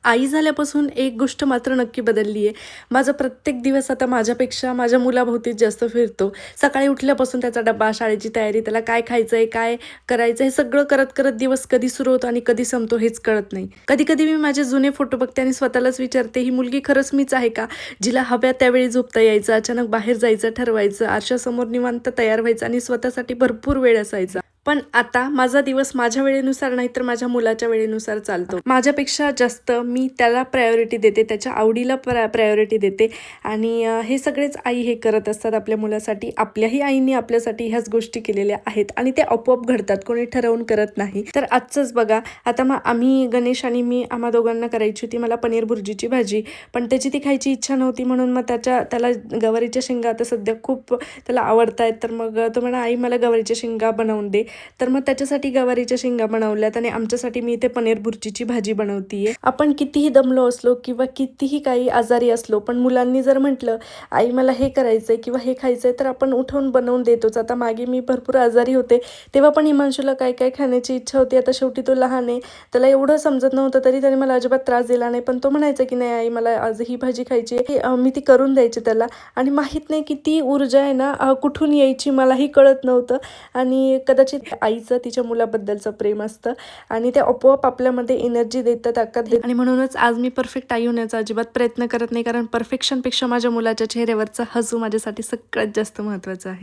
आई झाल्यापासून एक गोष्ट मात्र नक्की बदलली आहे. माझा प्रत्येक दिवस आता माझ्यापेक्षा माझ्या मुलाभोवतीच जास्त फिरतो. सकाळी उठल्यापासून त्याचा डब्बा, शाळेची तयारी, त्याला काय खायचं आहे, काय करायचं हे सगळं करत-करत दिवस कधी सुरू होतो आणि कधी संपतो हेच कळत नाही. कधी-कधी मी माझे जुने फोटो बघते आणि स्वतःलाच विचारते, ही मुलगी खरंच मीच आहे का? जिला हव्या त्यावेळी झोपता यायचं, अचानक बाहेर जायचं ठरवायचं, आरशासमोर निवांत तयार व्हायचं आणि स्वतःसाठी भरपूर वेळ असायचा. पण आता माझा दिवस माझ्या वेळेनुसार नाही तर माझ्या मुलाच्या वेळेनुसार चालतो. माझ्यापेक्षा जास्त मी त्याला प्रायोरिटी देते, त्याच्या आवडीला प्रायोरिटी देते आणि हे सगळेच आई हे करत असतात आपल्या मुलासाठी. आपल्याही आईंनी आपल्यासाठी ह्याच गोष्टी केलेल्या आहेत आणि ते आपोआप घडतात, कोणी ठरवून करत नाही. तर आजचंच बघा, आता मग आम्ही गणेश आणि मी आम्हा दोघांना करायची होती मला पनीर भुर्जीची भाजी, पण त्याची ती खायची इच्छा नव्हती म्हणून मग त्याला गवारीच्या शेंगा आता सध्या खूप त्याला आवडत आहेत. तर मग तो म्हणा, आई मला गवारीच्या शेंगा बनवून दे. तर मग त्याच्यासाठी गवारीच्या शेंगा बनवल्यात आणि आमच्यासाठी मी इथे पनीर भुर्जीची भाजी बनवतीये. आपण कितीही दमलो असलो किंवा कितीही काही आजारी असलो, पण मुलांनी जर म्हटलं आई मला हे करायचंय किंवा हे खायचंय, तर आपण उठवून बनवून देतोच. आता मागे मी भरपूर आजारी होते तेव्हा पण हिमांशूला काय काय खाण्याची इच्छा होती. आता शेवटी तो लहान आहे, त्याला एवढं समजत नव्हतं तरी त्याने मला अजिबात त्रास दिला नाही. पण तो म्हणायचा की नाही आई मला आज ही भाजी खायची आहे, मी ती करून द्यायची त्याला. आणि माहीत नाही किती ऊर्जा आहे ना कुठून यायची मलाही कळत नव्हतं. आणि कदाचित आईचं तिच्या मुलाबद्दलचं प्रेम असतं आणि ते आपोआप आपल्यामध्ये एनर्जी देतात, ताकद देतात. आणि म्हणूनच आज मी परफेक्ट आई होण्याचा अजिबात प्रयत्न करत नाही, कारण परफेक्शनपेक्षा माझ्या मुलाच्या चेहऱ्यावरचा हसू माझ्यासाठी सगळ्यात जास्त महत्त्वाचं आहे.